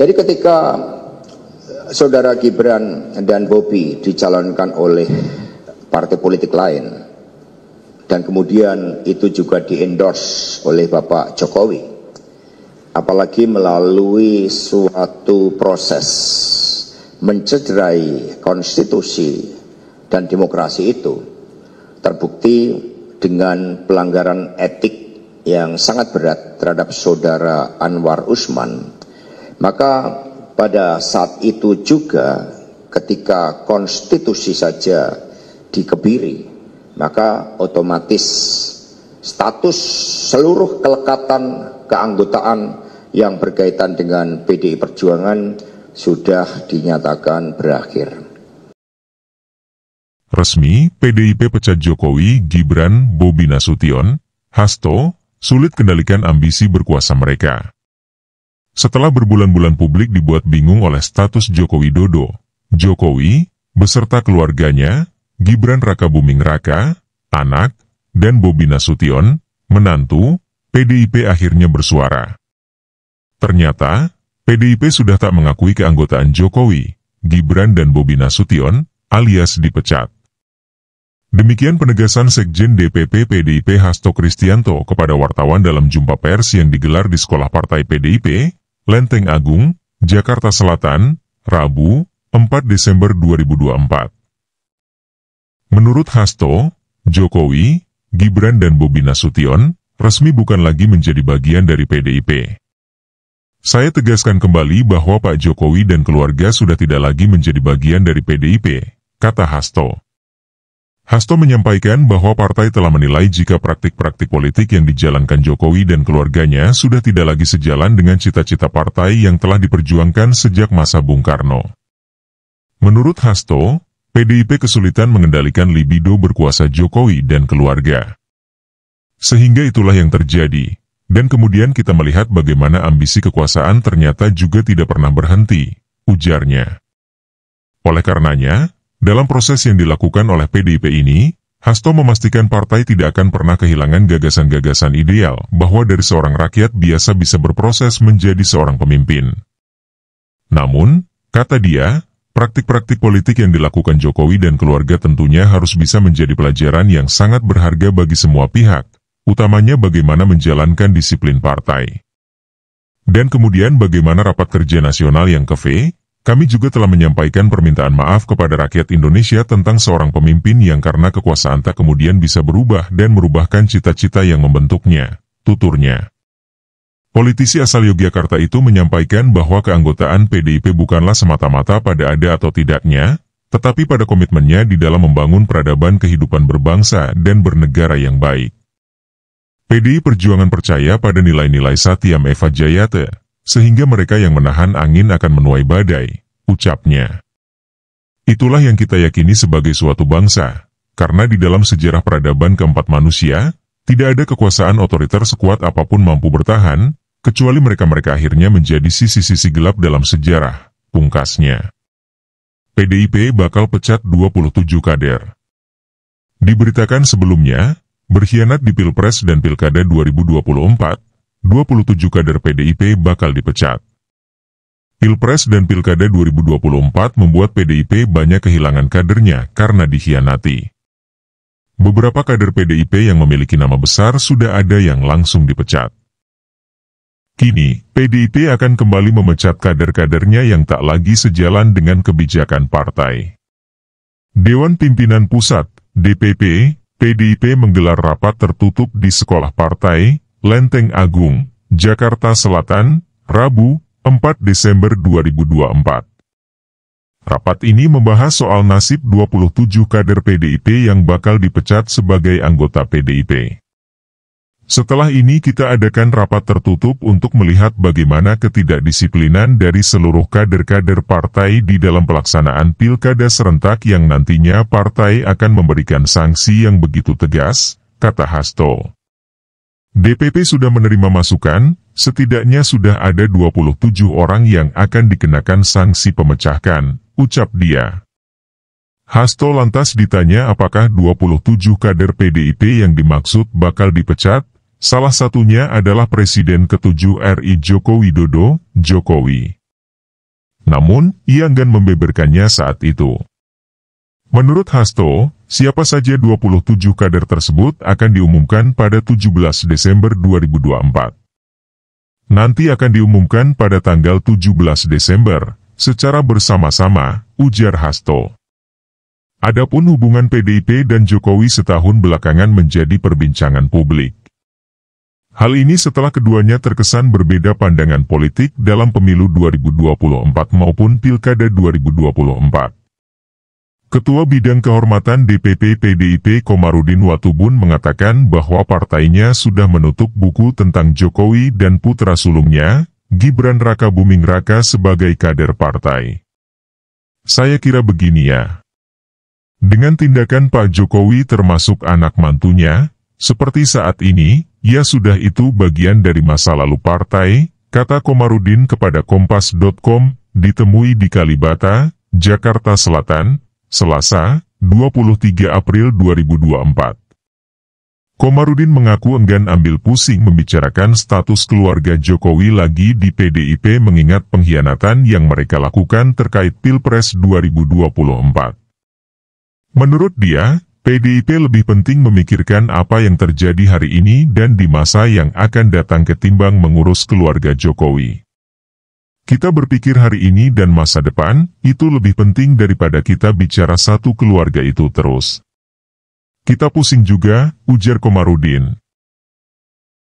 Jadi ketika Saudara Gibran dan Bobi dicalonkan oleh partai politik lain, dan kemudian itu juga di-endorse oleh Bapak Jokowi, apalagi melalui suatu proses mencederai konstitusi dan demokrasi itu, terbukti dengan pelanggaran etik yang sangat berat terhadap Saudara Anwar Usman. Maka pada saat itu juga ketika konstitusi saja dikebiri, maka otomatis status seluruh kelekatan keanggotaan yang berkaitan dengan PDI Perjuangan sudah dinyatakan berakhir. Resmi, PDIP pecat Jokowi, Gibran, Bobi Nasution, Hasto, sulit kendalikan ambisi berkuasa mereka. Setelah berbulan-bulan publik dibuat bingung oleh status Joko Widodo, Jokowi, beserta keluarganya, Gibran Rakabuming Raka, anak, dan Bobi Nasution, menantu, PDIP akhirnya bersuara. Ternyata, PDIP sudah tak mengakui keanggotaan Jokowi, Gibran dan Bobi Nasution, alias dipecat. Demikian penegasan Sekjen DPP PDIP Hasto Kristianto kepada wartawan dalam jumpa pers yang digelar di Sekolah Partai PDIP, Lenteng Agung, Jakarta Selatan, Rabu, 4 Desember 2024. Menurut Hasto, Jokowi, Gibran dan Bobi Nasution, resmi bukan lagi menjadi bagian dari PDIP. Saya tegaskan kembali bahwa Pak Jokowi dan keluarga sudah tidak lagi menjadi bagian dari PDIP, kata Hasto. Hasto menyampaikan bahwa partai telah menilai jika praktik-praktik politik yang dijalankan Jokowi dan keluarganya sudah tidak lagi sejalan dengan cita-cita partai yang telah diperjuangkan sejak masa Bung Karno. Menurut Hasto, PDIP kesulitan mengendalikan libido berkuasa Jokowi dan keluarga. Sehingga itulah yang terjadi, dan kemudian kita melihat bagaimana ambisi kekuasaan ternyata juga tidak pernah berhenti, ujarnya. Oleh karenanya, dalam proses yang dilakukan oleh PDIP ini, Hasto memastikan partai tidak akan pernah kehilangan gagasan-gagasan ideal bahwa dari seorang rakyat biasa bisa berproses menjadi seorang pemimpin. Namun, kata dia, praktik-praktik politik yang dilakukan Jokowi dan keluarga tentunya harus bisa menjadi pelajaran yang sangat berharga bagi semua pihak, utamanya bagaimana menjalankan disiplin partai. Dan kemudian bagaimana rapat kerja nasional yang ke-V, kami juga telah menyampaikan permintaan maaf kepada rakyat Indonesia tentang seorang pemimpin yang karena kekuasaan tak kemudian bisa berubah dan merubahkan cita-cita yang membentuknya, tuturnya. Politisi asal Yogyakarta itu menyampaikan bahwa keanggotaan PDIP bukanlah semata-mata pada ada atau tidaknya, tetapi pada komitmennya di dalam membangun peradaban kehidupan berbangsa dan bernegara yang baik. PDI Perjuangan percaya pada nilai-nilai Satyam Eva Jayate, sehingga mereka yang menahan angin akan menuai badai, ucapnya. Itulah yang kita yakini sebagai suatu bangsa, karena di dalam sejarah peradaban keempat manusia, tidak ada kekuasaan otoriter sekuat apapun mampu bertahan, kecuali mereka-mereka akhirnya menjadi sisi-sisi gelap dalam sejarah, pungkasnya. PDIP bakal pecat 27 kader. Diberitakan sebelumnya, berkhianat di Pilpres dan Pilkada 2024, 27 kader PDIP bakal dipecat. Pilpres dan Pilkada 2024 membuat PDIP banyak kehilangan kadernya karena dikhianati. Beberapa kader PDIP yang memiliki nama besar sudah ada yang langsung dipecat. Kini, PDIP akan kembali memecat kader-kadernya yang tak lagi sejalan dengan kebijakan partai. Dewan Pimpinan Pusat, DPP, PDIP menggelar rapat tertutup di Sekolah Partai, Lenteng Agung, Jakarta Selatan, Rabu, 4 Desember 2024. Rapat ini membahas soal nasib 27 kader PDIP yang bakal dipecat sebagai anggota PDIP. Setelah ini kita adakan rapat tertutup untuk melihat bagaimana ketidakdisiplinan dari seluruh kader-kader partai di dalam pelaksanaan pilkada serentak yang nantinya partai akan memberikan sanksi yang begitu tegas, kata Hasto. DPP sudah menerima masukan, setidaknya sudah ada 27 orang yang akan dikenakan sanksi pemecahkan, ucap dia. Hasto lantas ditanya apakah 27 kader PDIP yang dimaksud bakal dipecat, salah satunya adalah Presiden ke-7 RI Joko Widodo, Jokowi. Namun, ia enggan membeberkannya saat itu. Menurut Hasto, siapa saja 27 kader tersebut akan diumumkan pada 17 Desember 2024. Nanti akan diumumkan pada tanggal 17 Desember, secara bersama-sama, ujar Hasto. Adapun hubungan PDIP dan Jokowi setahun belakangan menjadi perbincangan publik. Hal ini setelah keduanya terkesan berbeda pandangan politik dalam pemilu 2024 maupun Pilkada 2024. Ketua Bidang Kehormatan DPP PDIP Komarudin Watubun mengatakan bahwa partainya sudah menutup buku tentang Jokowi dan putra sulungnya, Gibran Rakabuming Raka sebagai kader partai. Saya kira begini ya. Dengan tindakan Pak Jokowi termasuk anak mantunya, seperti saat ini, ya sudah itu bagian dari masa lalu partai, kata Komarudin kepada Kompas.com, ditemui di Kalibata, Jakarta Selatan, Selasa, 23 April 2024. Komarudin mengaku enggan ambil pusing membicarakan status keluarga Jokowi lagi di PDIP mengingat pengkhianatan yang mereka lakukan terkait Pilpres 2024. Menurut dia, PDIP lebih penting memikirkan apa yang terjadi hari ini dan di masa yang akan datang ketimbang mengurus keluarga Jokowi. Kita berpikir hari ini dan masa depan, itu lebih penting daripada kita bicara satu keluarga itu terus. Kita pusing juga, ujar Komarudin.